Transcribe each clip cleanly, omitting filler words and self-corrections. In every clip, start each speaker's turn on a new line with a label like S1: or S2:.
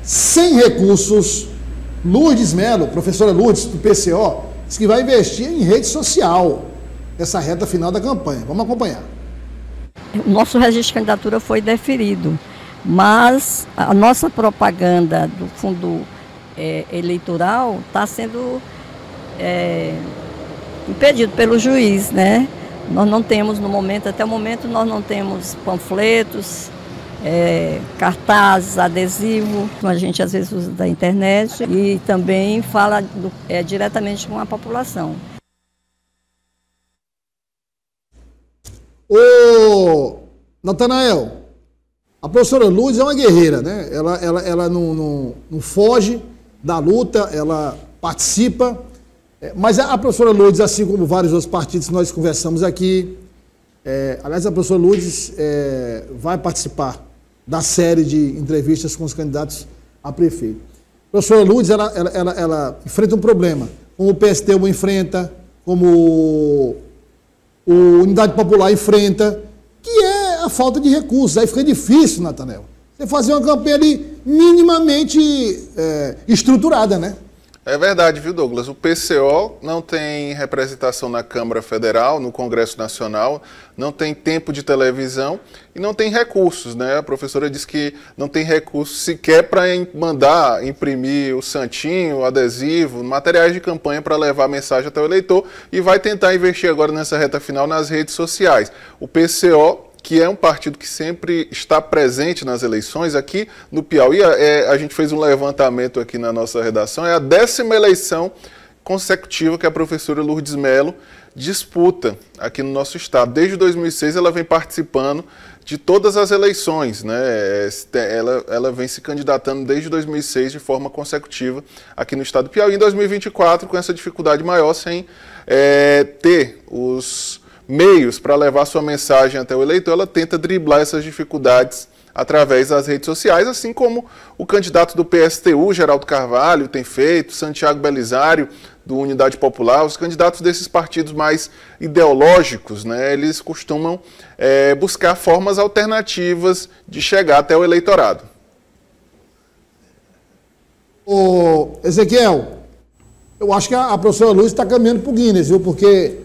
S1: sem recursos. Lourdes Mello, professora Lourdes do PCO, diz que vai investir em rede social nessa reta final da campanha. Vamos acompanhar.
S2: O nosso registro de candidatura foi deferido, mas a nossa propaganda do fundo eleitoral está sendo impedido pelo juiz, né? Nós não temos no momento, até o momento, nós não temos panfletos, cartazes, adesivo, a gente às vezes usa da internet e também fala diretamente com a população.
S1: Ô, Natanael, a professora Lourdes é uma guerreira, né? Ela não foge da luta, ela participa, mas a professora Lourdes, assim como vários outros partidos que nós conversamos aqui, aliás, a professora Lourdes vai participar da série de entrevistas com os candidatos a prefeito. A professora Lourdes, ela enfrenta um problema, como o PSTU enfrenta, como o Unidade Popular enfrenta, que é a falta de recursos. Aí fica difícil, Natanael, você fazer uma campanha ali minimamente estruturada, né?
S3: É verdade, viu, Douglas? O PCO não tem representação na Câmara Federal, no Congresso Nacional, não tem tempo de televisão e não tem recursos, né? A professora disse que não tem recursos sequer para mandar imprimir o santinho, o adesivo, materiais de campanha para levar a mensagem até o eleitor e vai tentar investir agora nessa reta final nas redes sociais. O PCO, que é um partido que sempre está presente nas eleições, aqui no Piauí, a gente fez um levantamento aqui na nossa redação, é a 10ª eleição consecutiva que a professora Lourdes Mello disputa aqui no nosso estado. Desde 2006 ela vem participando de todas as eleições, né? Ela vem se candidatando desde 2006 de forma consecutiva aqui no estado do Piauí. Em 2024, com essa dificuldade maior, sem ter os meios para levar sua mensagem até o eleitor, ela tenta driblar essas dificuldades através das redes sociais, assim como o candidato do PSTU, Geraldo Carvalho, tem feito, Santiago Belisário, do Unidade Popular. Os candidatos desses partidos mais ideológicos, né, eles costumam buscar formas alternativas de chegar até o eleitorado.
S1: Ô, Ezequiel, eu acho que a professora Lourdes está caminhando para o Guinness, viu? Porque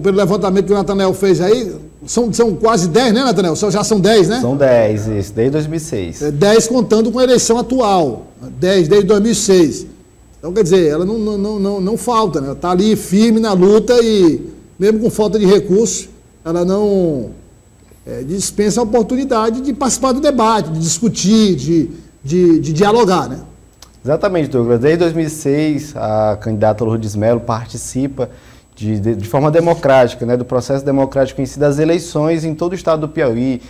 S1: pelo levantamento que o Natanael fez aí, são quase 10, né, Natanael? Já são 10, né?
S4: São 10, isso, desde 2006.
S1: 10 contando com a eleição atual, 10 desde 2006. Então, quer dizer, ela não falta, né? Ela está ali firme na luta e, mesmo com falta de recursos, ela não dispensa a oportunidade de participar do debate, de discutir, de dialogar, né?
S4: Exatamente, Douglas. Desde 2006, a candidata Lourdes Mello participa de forma democrática, né, do processo democrático em si das eleições em todo o estado do Piauí.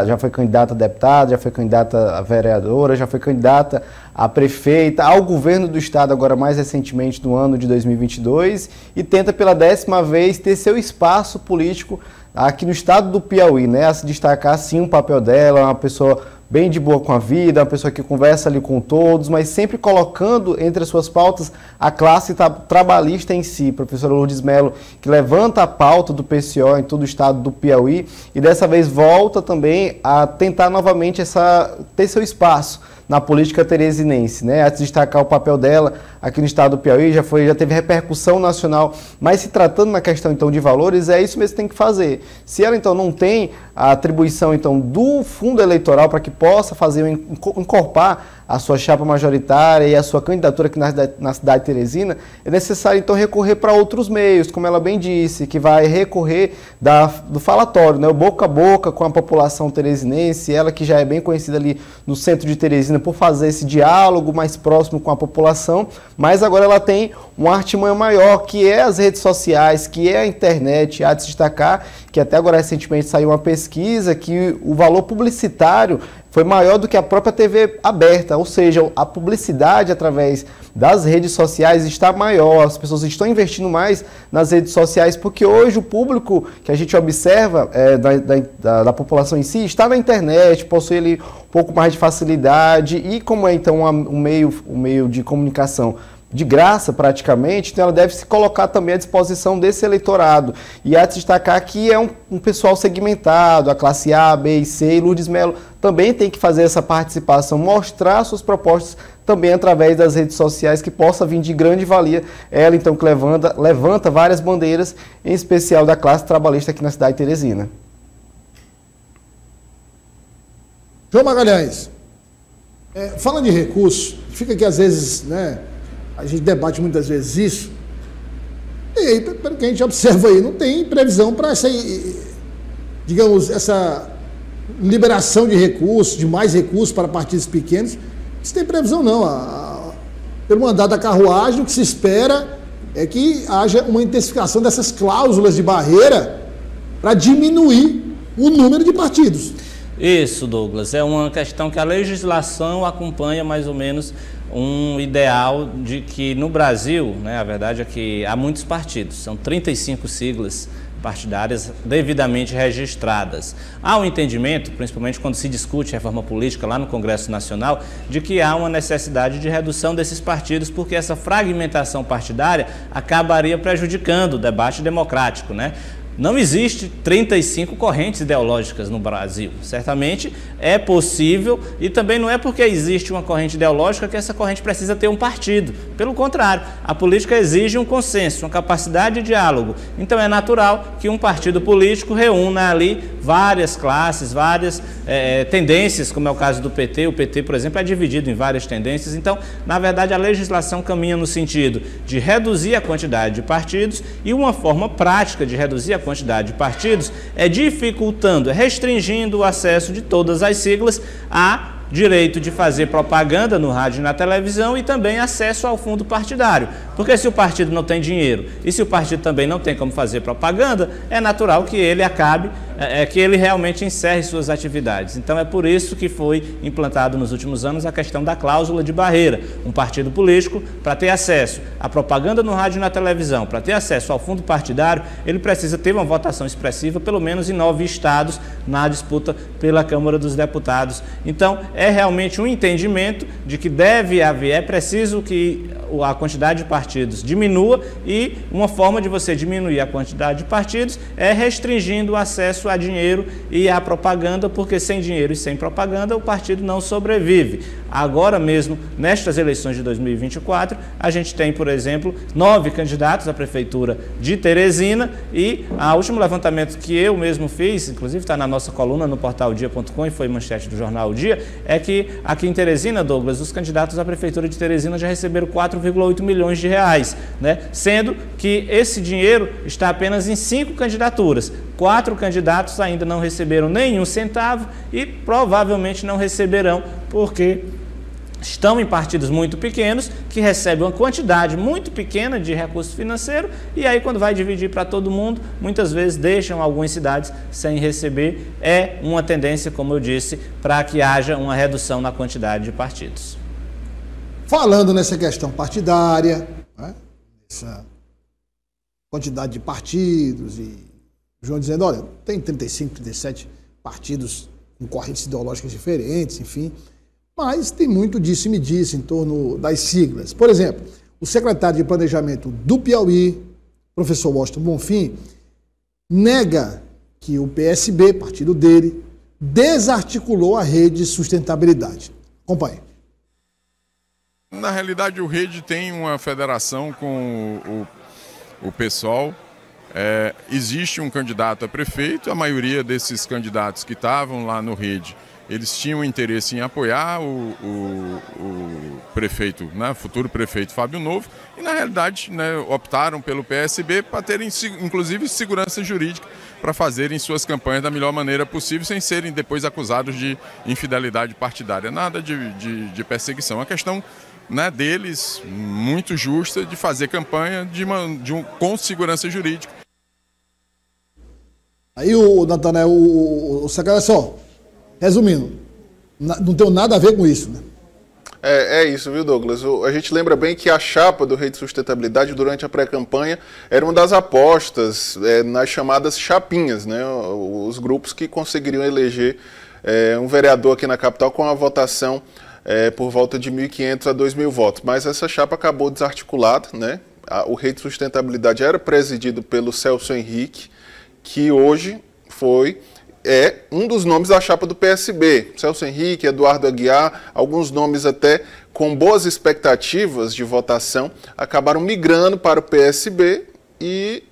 S4: Já foi candidata a deputada, já foi candidata a vereadora, já foi candidata a prefeita, ao governo do estado agora mais recentemente no ano de 2022 e tenta pela 10ª vez ter seu espaço político aqui no estado do Piauí, né, a se destacar sim o papel dela, uma pessoa bem de boa com a vida, uma pessoa que conversa ali com todos, mas sempre colocando entre as suas pautas a classe trabalhista em si. Professora Lourdes Mello, que levanta a pauta do PCO em todo o estado do Piauí e dessa vez volta também a tentar novamente ter seu espaço na política teresinense, né? A destacar o papel dela aqui no estado do Piauí, já teve repercussão nacional, mas se tratando na questão então de valores, é isso mesmo que tem que fazer. Se ela então não tem a atribuição então do fundo eleitoral para que possa encorpar a sua chapa majoritária e a sua candidatura aqui na cidade de Teresina, é necessário então recorrer para outros meios, como ela bem disse, que vai recorrer do falatório, né? O boca a boca com a população teresinense, ela que já é bem conhecida ali no centro de Teresina por fazer esse diálogo mais próximo com a população, mas agora ela tem uma artimanha maior, que é as redes sociais, que é a internet. Há de se destacar que até agora recentemente saiu uma pesquisa que o valor publicitário foi maior do que a própria TV aberta, ou seja, a publicidade através das redes sociais está maior, as pessoas estão investindo mais nas redes sociais, porque hoje o público que a gente observa da população em si está na internet, possui ali um pouco mais de facilidade e como é então um meio de comunicação de graça praticamente, então ela deve se colocar também à disposição desse eleitorado. E há de destacar que é um pessoal segmentado, a classe A, B e C, e Lourdes Mello também tem que fazer essa participação, mostrar suas propostas também através das redes sociais, que possa vir de grande valia. Ela, então, que levanta várias bandeiras, em especial da classe trabalhista aqui na cidade de Teresina.
S1: João Magalhães, falando de recursos, fica que às vezes, né, a gente debate muitas vezes isso, e aí, pelo que a gente observa aí, não tem previsão para essa, digamos, essa liberação de recursos, de mais recursos para partidos pequenos. Isso tem previsão não. Pelo mandato da carruagem, o que se espera é que haja uma intensificação dessas cláusulas de barreira para diminuir o número de partidos.
S5: Isso, Douglas, é uma questão que a legislação acompanha mais ou menos um ideal de que no Brasil, né, a verdade é que há muitos partidos, são 35 siglas partidárias devidamente registradas. Há um entendimento, principalmente quando se discute reforma política lá no Congresso Nacional, de que há uma necessidade de redução desses partidos, porque essa fragmentação partidária acabaria prejudicando o debate democrático, né? Não existe 35 correntes ideológicas no Brasil. Certamente é possível, e também não é porque existe uma corrente ideológica que essa corrente precisa ter um partido. Pelo contrário, a política exige um consenso, uma capacidade de diálogo. Então é natural que um partido político reúna ali várias classes, várias tendências, como é o caso do PT. O PT, por exemplo, é dividido em várias tendências. Então, na verdade, a legislação caminha no sentido de reduzir a quantidade de partidos, e uma forma prática de reduzir a quantidade de partidos é dificultando, restringindo o acesso de todas as siglas a direito de fazer propaganda no rádio e na televisão, e também acesso ao fundo partidário. Porque se o partido não tem dinheiro e se o partido também não tem como fazer propaganda, é natural que ele acabe, que ele realmente encerre suas atividades. Então é por isso que foi implantado nos últimos anos a questão da cláusula de barreira. Um partido político, para ter acesso à propaganda no rádio e na televisão, para ter acesso ao fundo partidário, ele precisa ter uma votação expressiva, pelo menos em 9 estados, na disputa pela Câmara dos Deputados. Então, é realmente um entendimento de que deve haver, é preciso que a quantidade de partidos diminua, e uma forma de você diminuir a quantidade de partidos é restringindo o acesso a dinheiro e à propaganda, porque sem dinheiro e sem propaganda o partido não sobrevive. Agora mesmo, nestas eleições de 2024, a gente tem, por exemplo, 9 candidatos à Prefeitura de Teresina, e o último levantamento que eu mesmo fiz, inclusive está na nossa coluna no portal dia.com e foi manchete do jornal O Dia, é que aqui em Teresina, Douglas, os candidatos à Prefeitura de Teresina já receberam 4,8 milhões de reais, né? Sendo que esse dinheiro está apenas em 5 candidaturas. 4 candidatos ainda não receberam nenhum centavo e provavelmente não receberão, porque estão em partidos muito pequenos, que recebem uma quantidade muito pequena de recurso financeiro, e aí quando vai dividir para todo mundo, muitas vezes deixam algumas cidades sem receber. É uma tendência, como eu disse, para que haja uma redução na quantidade de partidos.
S1: Falando nessa questão partidária, né, essa quantidade de partidos, e o João dizendo, olha, tem 35, 37 partidos com correntes ideológicas diferentes, enfim, mas tem muito disso e me disse em torno das siglas. Por exemplo, o secretário de Planejamento do Piauí, professor Washington Bonfim, nega que o PSB, partido dele, desarticulou a Rede de Sustentabilidade. Acompanhe.
S6: Na realidade, o Rede tem uma federação com o PSOL. Existe um candidato a prefeito, a maioria desses candidatos que estavam lá no Rede, eles tinham interesse em apoiar o prefeito, né, futuro prefeito Fábio Novo, e na realidade, né, optaram pelo PSB para terem, inclusive, segurança jurídica para fazerem suas campanhas da melhor maneira possível, sem serem depois acusados de infidelidade partidária. Nada de perseguição. A questão, né, deles, muito justa, de fazer campanha com segurança jurídica.
S1: Aí o Natanael, o secretário, só, resumindo, não tem nada a ver com isso, né?
S3: É isso, viu, Douglas? A gente lembra bem que a chapa do Rede de Sustentabilidade, durante a pré-campanha, era uma das apostas nas chamadas chapinhas, né? Os grupos que conseguiriam eleger um vereador aqui na capital com a votação por volta de 1.500 a 2.000 votos. Mas essa chapa acabou desarticulada, né? O Rede Sustentabilidade era presidido pelo Celso Henrique, que hoje é um dos nomes da chapa do PSB. Celso Henrique, Eduardo Aguiar, alguns nomes até com boas expectativas de votação, acabaram migrando para o PSB e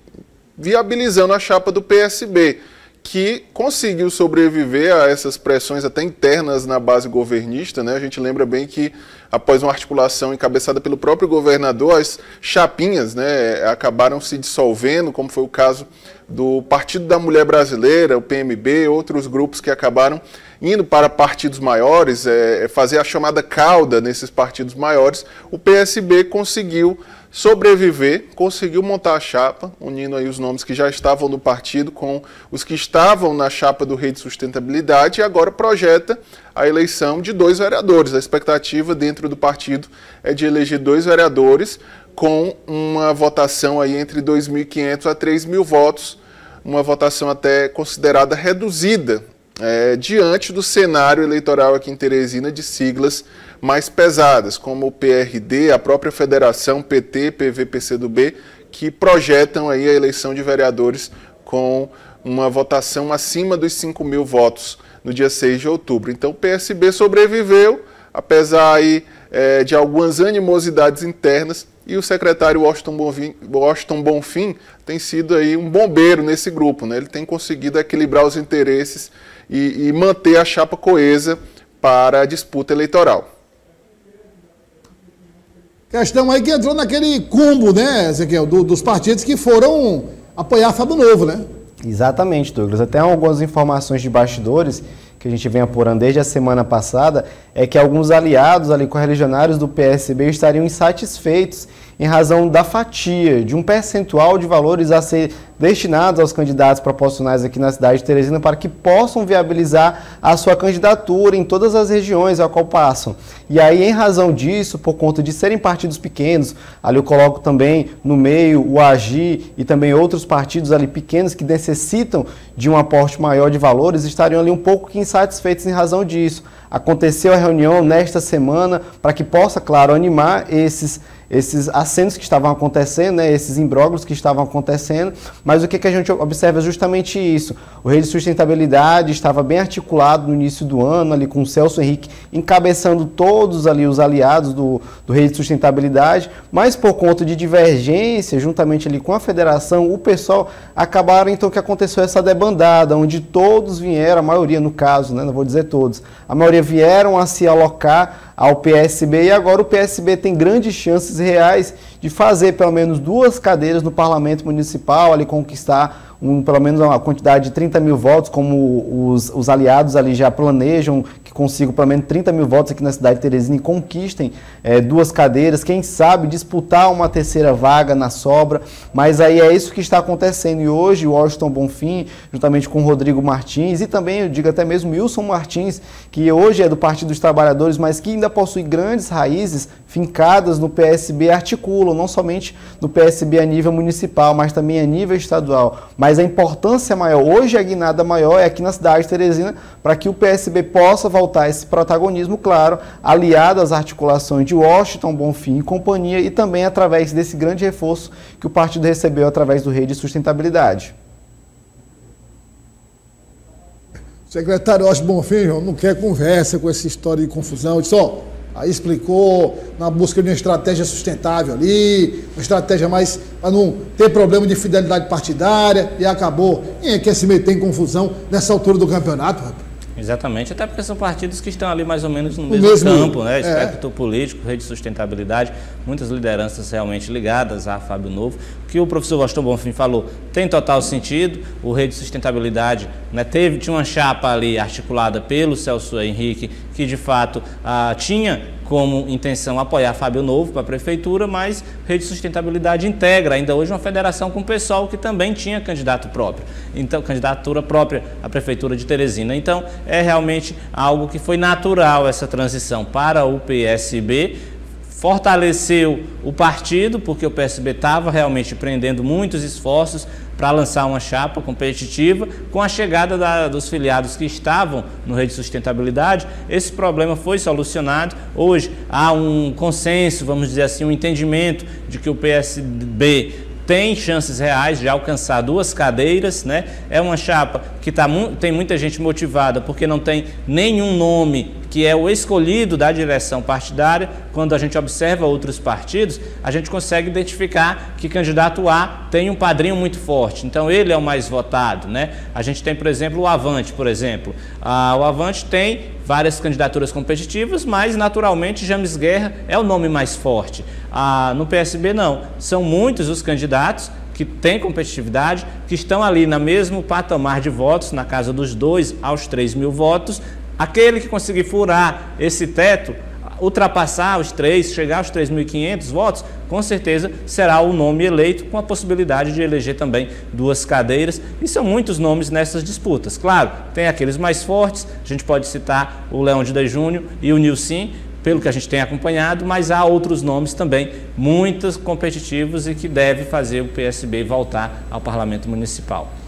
S3: viabilizando a chapa do PSB, que conseguiu sobreviver a essas pressões até internas na base governista, né? A gente lembra bem que, após uma articulação encabeçada pelo próprio governador, as chapinhas, né, acabaram se dissolvendo, como foi o caso do Partido da Mulher Brasileira, o PMB, outros grupos que acabaram indo para partidos maiores, fazer a chamada cauda nesses partidos maiores. O PSB conseguiu sobreviver, conseguiu montar a chapa, unindo aí os nomes que já estavam no partido com os que estavam na chapa do Rede Sustentabilidade, e agora projeta a eleição de 2 vereadores. A expectativa dentro do partido é de eleger 2 vereadores com uma votação aí entre 2.500 a 3.000 votos, uma votação até considerada reduzida, diante do cenário eleitoral aqui em Teresina de siglas mais pesadas, como o PRD, a própria federação, PT, PV, PCdoB, que projetam aí a eleição de vereadores com uma votação acima dos 5.000 votos no dia 6 de outubro. Então o PSB sobreviveu, apesar aí, de algumas animosidades internas, e o secretário Washington Bonfim tem sido aí um bombeiro nesse grupo, né? Ele tem conseguido equilibrar os interesses e manter a chapa coesa para a disputa eleitoral.
S1: Questão aí que entrou naquele combo, né, Ezequiel, dos partidos que foram apoiar Fábio Novo, né?
S4: Exatamente, Douglas. Até algumas informações de bastidores que a gente vem apurando desde a semana passada, é que alguns aliados ali correligionários do PSB estariam insatisfeitos em razão da fatia, de um percentual de valores a ser destinados aos candidatos proporcionais aqui na cidade de Teresina para que possam viabilizar a sua candidatura em todas as regiões a qual passam. E aí, em razão disso, por conta de serem partidos pequenos, ali eu coloco também no meio o AGI e também outros partidos ali pequenos que necessitam de um aporte maior de valores, estariam ali um pouco insatisfeitos em razão disso. Aconteceu a reunião nesta semana para que possa, claro, animar esses assentos que estavam acontecendo, né, esses imbróglios que estavam acontecendo, mas o que a gente observa é justamente isso. O Rede Sustentabilidade estava bem articulado no início do ano, ali com o Celso Henrique encabeçando todos ali os aliados do Rede Sustentabilidade, mas por conta de divergência, juntamente ali com a federação, o pessoal acabaram então que aconteceu essa debandada, onde todos vieram, a maioria no caso, né, não vou dizer todos, a maioria vieram a se alocar ao PSB, e agora o PSB tem grandes chances reais de fazer pelo menos 2 cadeiras no Parlamento Municipal, ali conquistar pelo menos uma quantidade de 30.000 votos, como os aliados ali já planejam que consigam pelo menos 30.000 votos aqui na cidade de Teresina e conquistem 2 cadeiras, quem sabe disputar uma 3ª vaga na sobra, mas aí é isso que está acontecendo, e hoje o Washington Bonfim, juntamente com o Rodrigo Martins, e também eu digo até mesmo Wilson Martins, que hoje é do Partido dos Trabalhadores, mas que ainda possui grandes raízes fincadas no PSB, articulam não somente no PSB a nível municipal, mas também a nível estadual. Mas a importância maior, hoje a guinada maior é aqui na cidade de Teresina, para que o PSB possa voltar a esse protagonismo, claro, aliado às articulações de Washington Bonfim e companhia, e também através desse grande reforço que o partido recebeu através do Rede Sustentabilidade.
S1: O secretário Washington Bonfim não quer conversa com essa história de confusão, disse, aí explicou, na busca de uma estratégia sustentável ali, uma estratégia mais para não ter problema de fidelidade partidária, e acabou. Quem quer se meter em confusão nessa altura do campeonato, rapaz?
S5: Exatamente, até porque são partidos que estão ali mais ou menos no mesmo campo, né? Espectro político, Rede Sustentabilidade, muitas lideranças realmente ligadas a Fábio Novo. O que o professor Washington Bonfim falou tem total sentido. O Rede Sustentabilidade, né, tinha uma chapa ali articulada pelo Celso Henrique, que de fato tinha como intenção apoiar Fábio Novo para a prefeitura, mas Rede Sustentabilidade integra ainda hoje uma federação com o pessoal que também tinha candidato próprio, então candidatura própria à prefeitura de Teresina. Então é realmente algo que foi natural essa transição para o PSB. Fortaleceu o partido, porque o PSB estava realmente empreendendo muitos esforços para lançar uma chapa competitiva. Com a chegada dos filiados que estavam no Rede Sustentabilidade, esse problema foi solucionado. Hoje há um consenso, vamos dizer assim, um entendimento de que o PSB tem chances reais de alcançar 2 cadeiras, né? É uma chapa que tem muita gente motivada porque não tem nenhum nome que é o escolhido da direção partidária. Quando a gente observa outros partidos, a gente consegue identificar que candidato A tem um padrinho muito forte, então ele é o mais votado, né? A gente tem, por exemplo, o Avante, por exemplo. O Avante tem várias candidaturas competitivas, mas naturalmente James Guerra é o nome mais forte. No PSB não, são muitos os candidatos que têm competitividade, que estão ali no mesmo patamar de votos, na casa dos 2 aos 3 mil votos. Aquele que conseguir furar esse teto, ultrapassar os 3, chegar aos 3.500 votos, com certeza será o nome eleito, com a possibilidade de eleger também 2 cadeiras. E são muitos nomes nessas disputas. Claro, tem aqueles mais fortes, a gente pode citar o Leão de Day Júnior e o Nilcim, pelo que a gente tem acompanhado, mas há outros nomes também, muitos competitivos, e que deve fazer o PSB voltar ao Parlamento Municipal.